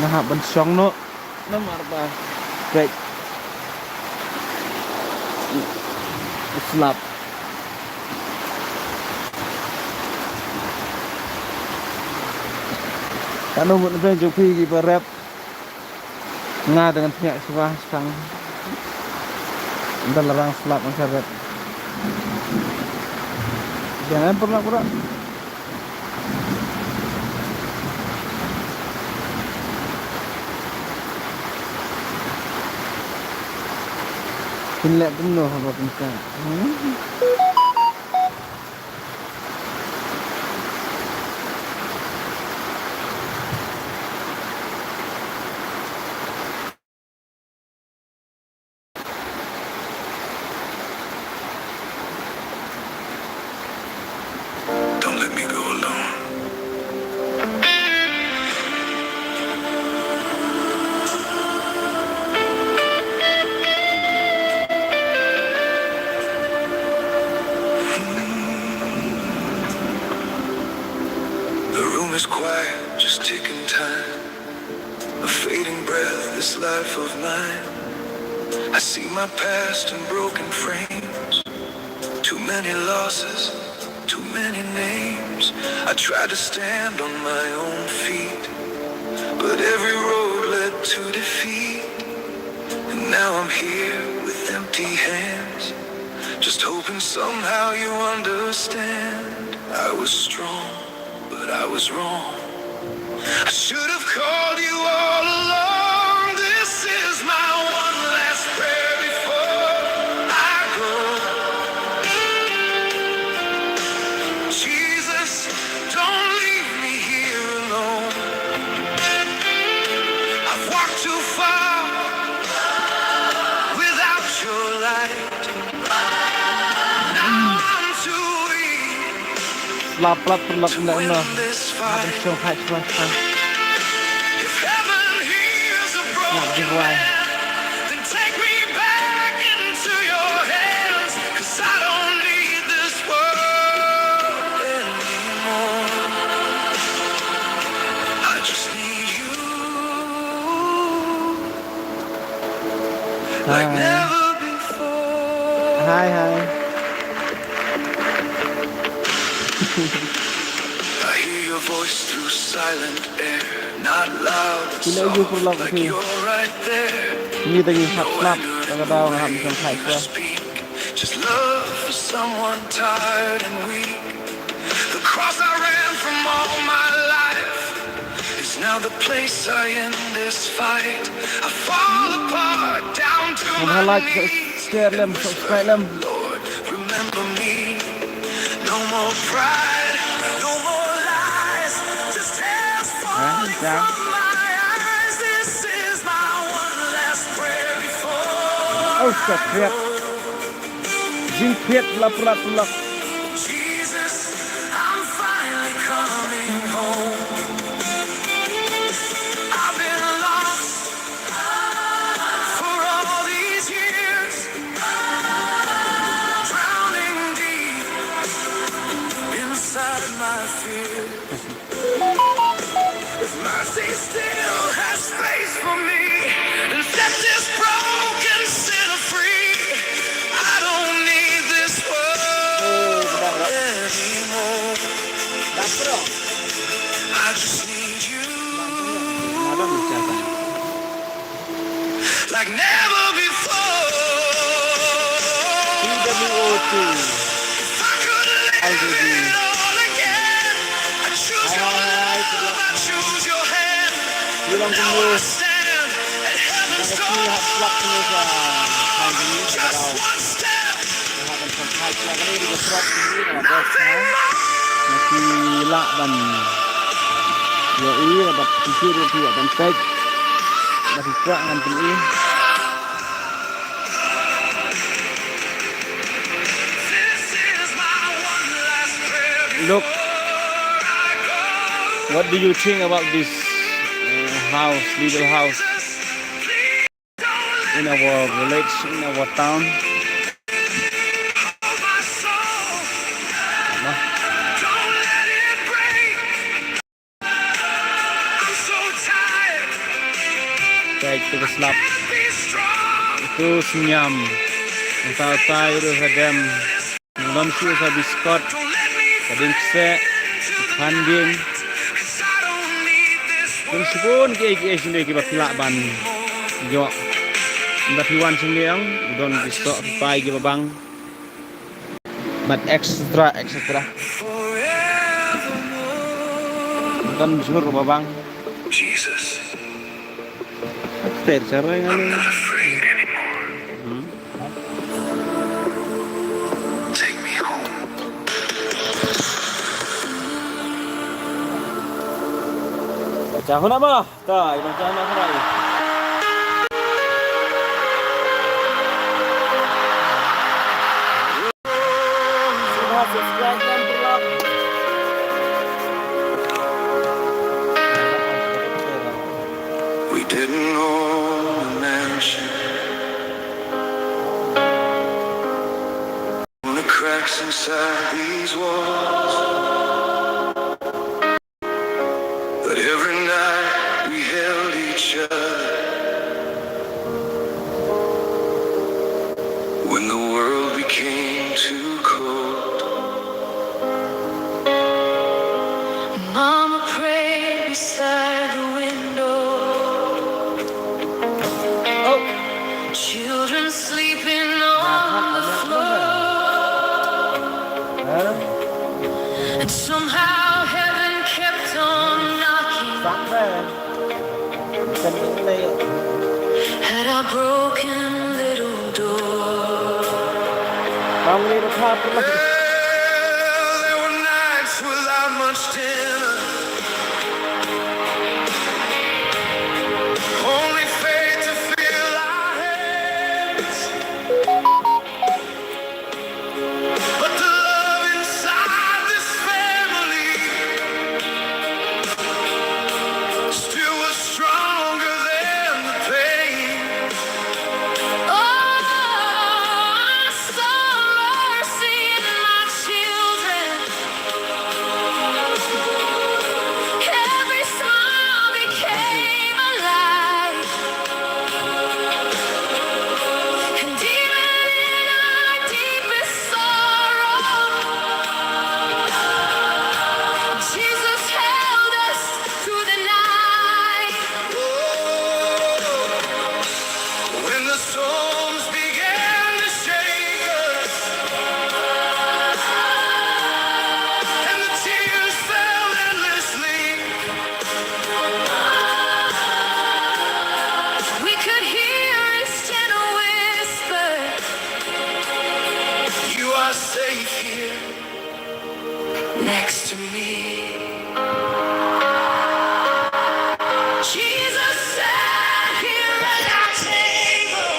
Nah bencong no nomor apa baik slap kan umur itu jupi kita rap nga dengan pihak suah sang entar larang slap macam rap jangan pura-pura Pinlek penuh apa pencak. Don't let me go alone. The room is quiet, just ticking time. A fading breath, this life of mine. I see my past in broken frames. Too many losses, too many names. I tried to stand on my own feet, but every road led to defeat. And now I'm here with empty hands, just hoping somehow you understand. I was strong, but I was wrong. I should have called you all along. This is my one last prayer before I go. Jesus, don't leave me here alone. I've walked too far without your light. Now I'm too weak slap plat pelak to enggak win no this fight. bencong hai suah If heaven hears a nak broken dibuai man, then take me back into your hands. 'Cause I don't need this world anymore. I just need you like hai never before. hai hai I hear your voice through silent air, not loud and Sila you soft, pelak like ni you're right there. ni tadi hap No slap anger, kalau no dah way ngam bencong hai you suah speak. Just love for someone tired and weak. The cross I ran from all my life is now the place I end this fight. I fall apart down to Ngam my like knees. share lem subscribe lem Lord, remember me. No more pride, no more lies. Just tears falling chào from my eyes. This is my one last prayer before oh I sakit go. jin pet lap plat pelak Jesus, I'm finally coming home. I've been lost for all these years, drowning deep inside my fear. If mercy still has space for me, and set this broken sinner free, I don't need this world anymore. I just need you like never before. PWOT If I could live it all again, I choose your love, I choose your hand. bilang Now tunggu I stand at heaven's yang kecil hap slap door. ni sa hari ini Just kalau one step, yang bencong hai suah kali di gestrop ini kalau bos nothing more. masih lak dan ya iya dapat pikir itu dan tek masih kuat dengan ini This is my one last prayer look before I go. what do you think about this house little house Jesus, please don't let in our village in our town hold my soul. Ano? Don't let it break. I'm so tired baik itu keselap Be strong. itu senyum tai itu hadam non su sa biskot Don't let me kadin kse handing 'cause I don't need this dan sepun ke sini ke baklak ban yo Bapiwan sendirian don biskot pai ke babang but extra forevermore. dan sur babang Jesus, ter cara I'm yang not afraid anymore. Take me home. Cahun apa? Tak, ibang cahun apa lagi? Subscribe dan like. We didn't own a mansion. On the cracks inside these walls. But every night we held each other. When the world became too cold. Mama prayed beside the window. Oh, Children sleeping on the floor. And somehow heaven kept on knocking sampai. Bukan ini. at our broken little door. Kamu ni dah pernah. Well, there were nights without much dinner. Only faith to fill our hands. But the love inside this family still was stronger than the pain. Oh, I saw mercy in my children. Every smile became alive. And even in our deepest sorrow, Jesus held us through the night. When the storms began to shake us, and the tears fell endlessly, we could hear his gentle whisper, "You are safe here next to me." Jesus sat here at our table,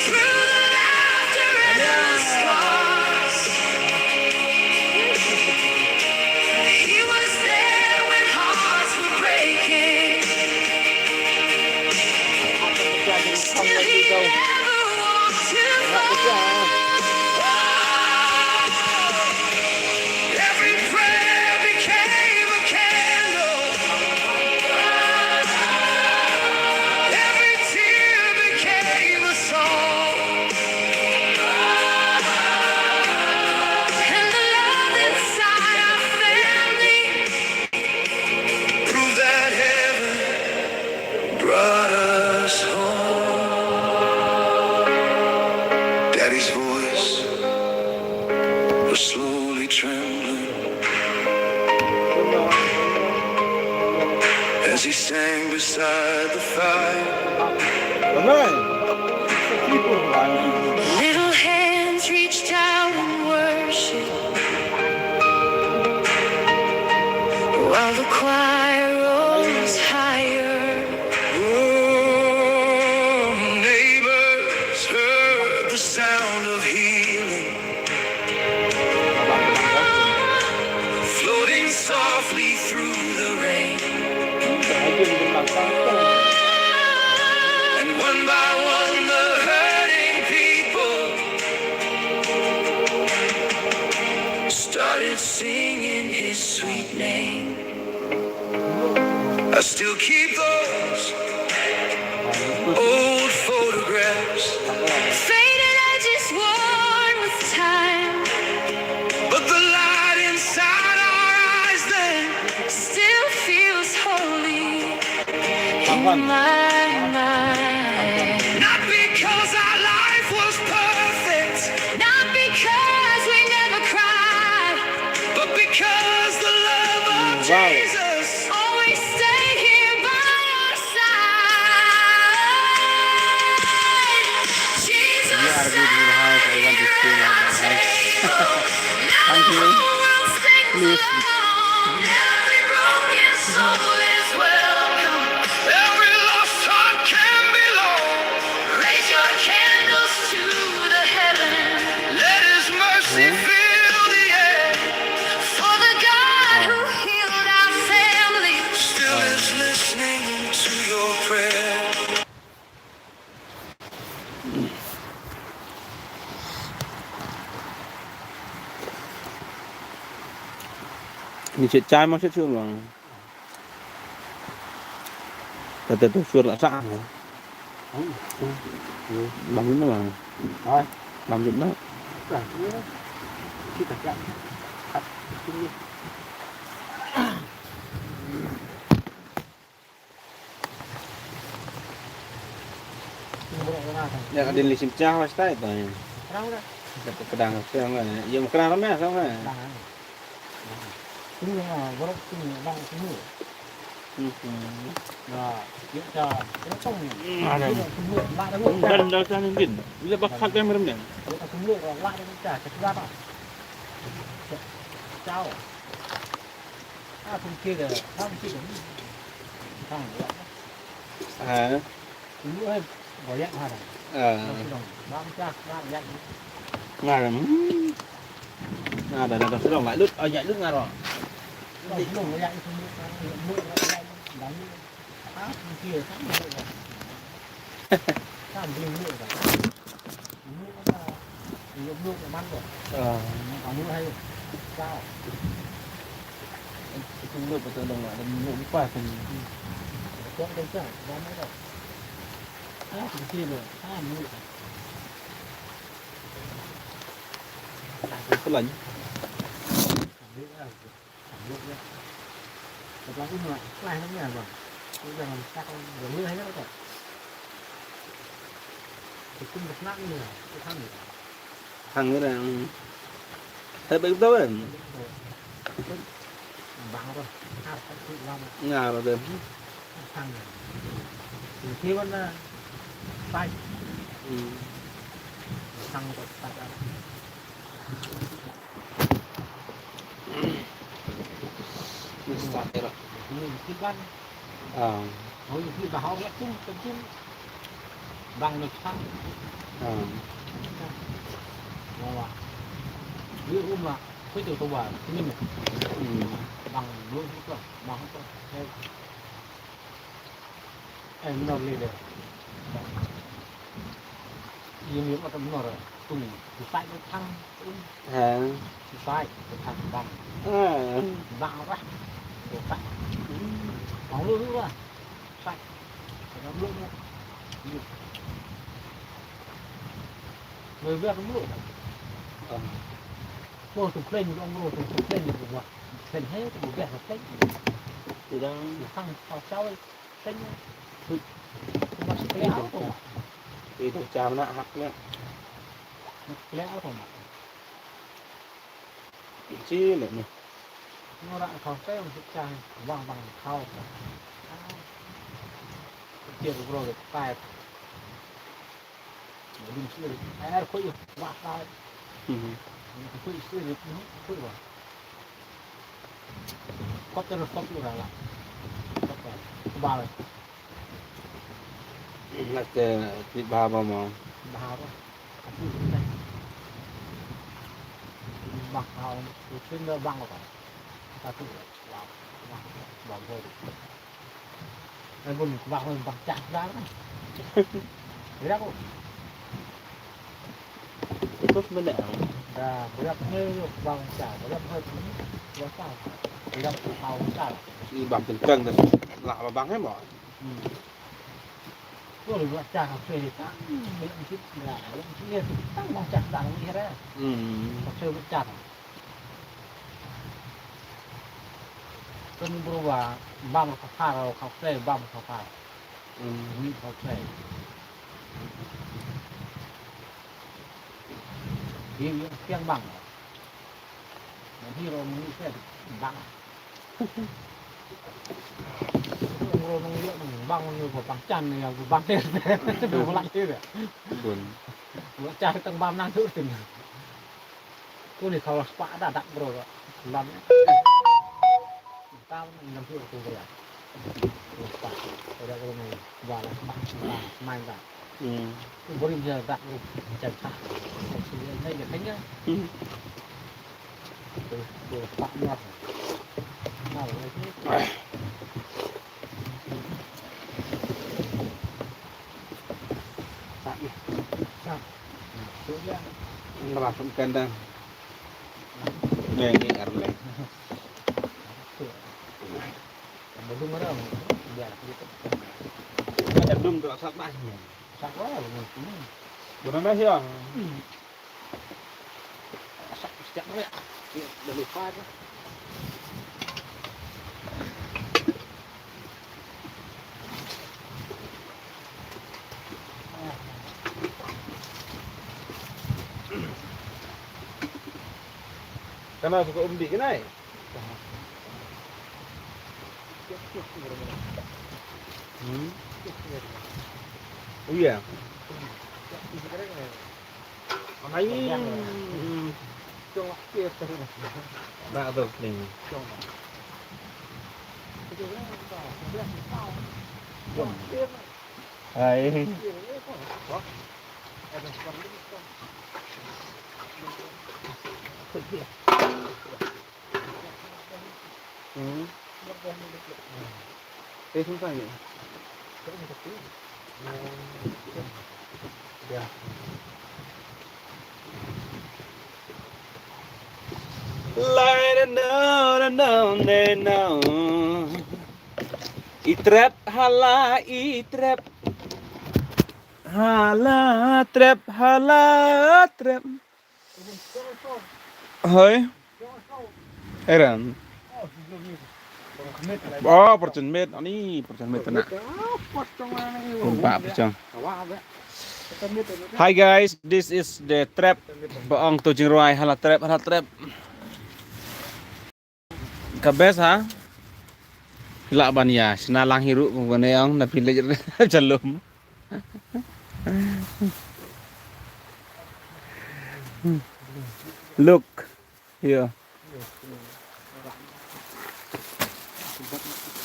through the laughter and the scars. He was there when hearts were breaking. Still he never walked too far. Every prayer became a candle. Every tear became a song. And the love inside our family proved that heaven brought us home. Daddy's voice was slowly trembling as he sang beside the fire. Little hands reached out in worship while the choir rose higher. Oh, neighbors heard the sound of healing floating softly through the rain. And one by one the hurting people started singing his sweet name. khoan. Not because our life was perfect, not because we never cried, but because the love of Wow. Jesus always stayed here by our side. Jesus You are a beautiful house. I want to stay like that house. Thank you. Please. Every broken soul is welcome. Every lost heart can belong. Raise your candles to the heaven. Let His mercy fill the air. For the God who healed our family still is listening to your prayer. Ni chết trai mà chết chưa mà. Từ từ xuôi lại sẵn. Bấm dính đó mà. Rồi, Bấm dính đó. rồi, khi tập trận, tập kinh nghiệm. Ya kan di sim cah was tai tai. Đâu đó, Dapat pedang sekarang kan. Ya mungkin ramai sama kan. đang này. Cũng như là có lúc cũng đang cũng như là kiểm tra nó không Ada. cũng như lại nó cũng Dan dah sana mungkin. Bila bakal kamera ni. cũng như là lại nó trả cái ra đó. Chào. Không kia là không kia cũng thằng vậy. Ha. Cũng như hay gọi dạng hà này. Bám chắc bám dạng. Ngà. Ada dah sudah lại đứt. Chạy đứt ngà rồi. Đỉnh lùng nó dạng không biết mưa nó dạng đánh kia khác mưa rồi. Sao mình mưa rồi. Mưa nó mưa của bắn rồi. Có mưa hay sao? Chúng tôi betul dong ada minum pas ni. Có cái chứ, bắn mấy rồi. Cái kia rồi, mưa. Cái lạnh. Thật là cũng lại nó nhà rồi. Bây giờ làm sao rồi mưa hay đó rồi. Thì cũng được nặng nhiều, cái thằng này. Thằng cái là thấy bị tối rồi. Bằng rồi, hai cái tự long. Ngà rồi đêm. Thằng này. Thì kia vẫn tay. Thằng có tay ra. Nó sạch rồi. Nhìn cái văn. Hồi khi bà họ lại chung bằng được thằng. Wow. Ví dụ mà cái từ tôi bảo nhưng mà bằng luôn không bằng không em nó lên đây nhưng nếu mà tầm nó rồi tùng thì sai nó thăng Ha. thì sai thì thằng bằng vào quá thì sai bóng luôn nữa sai nó luôn luôn người biết nó luôn ngồi tụt lên ông ngồi tụt lên rồi lên hết một vẻ là tính Thì đang thằng sau tính mà cái áo của thì tôi chào nó hắc nhá. cái áo của Chi lại nè. nó đã không cái một cái trang bằng khâu kia rồi được tài đừng chưa được ai khơi vạ tài khơi chưa được khơi vào có tên là không được là ba rồi Là cái thịt ba mà ba đó bằng hào trên đó bằng rồi ta tự vào bằng thôi em muốn vào hơn bằng chặt ra đấy thế đó tốt mới đẻ. là bữa đập hơi bằng chả bữa đập hơi cứng bữa sao bữa đập hào chả Đi bằng từng cân rồi lạ mà băng hết mọi. tôi được chả học chơi thì ta mình chỉ là mình chỉ liên tăng bằng chặt đằng như thế đấy học chơi vẫn chặt tôi mua và ba một cặp rồi học chơi ba một cặp Ini kopi. Dia yang bang. Nanti orang ini saya bang. Orang ini bang như của bang chăn này của bang tên đồ lạnh thế đấy. Bun. Nó cari teng bam nang tuh tin. Ku ni kalau spa ada tak bro. Lam. Tahu nang tuh tu ya. Spa. Ada kalau ni wala spa main tak. Ku boleh bisa tak cerita. Ini dia kayaknya. Tu spa ni apa? Nah, ini. Ngerasumkan dah. Ini karena. Belum ada. Biar gitu. Ada belum tu asap dah. Sakwa belum. Berapa sih ya? Sak setiap hari. Dah lupa aja. Karena suka umbi ke naik. Oh iya. Makanya tak tu ni. Hai. Susah ni. Ya. Light no. Itrap hala itrap. Hala trap. Hoi. Eran. Oh, percun met. Oh ni percun met nak. Kumpak percun. Hi guys, this is the trap. Baong Tojing Roy hala trap. Kabes ha? Hilak ban ya, senalang hirup mungkin yang nabi lejer jalum. Look here.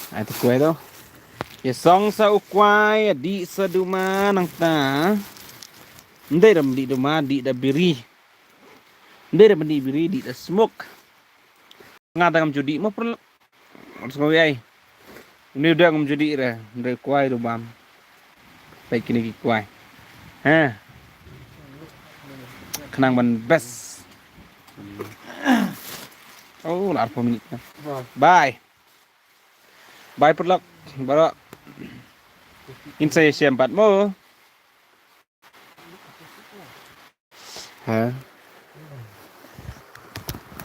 Itu kue tu. Ya song sa ukwai di seduma nang ta. Ndai ram di duma di da biri. Ndai ram di biri di da smoke. Ngata ngam judi mo perlu. Harus ngawai. Ini udah ngam judi dah. Ndai kuai tu bam. Baik kini kuai. Ha. Kenang ban best. Oh, lar 4 minit. Bye. Bye perlok. Baru. Insya Allah 4 mo. Ha.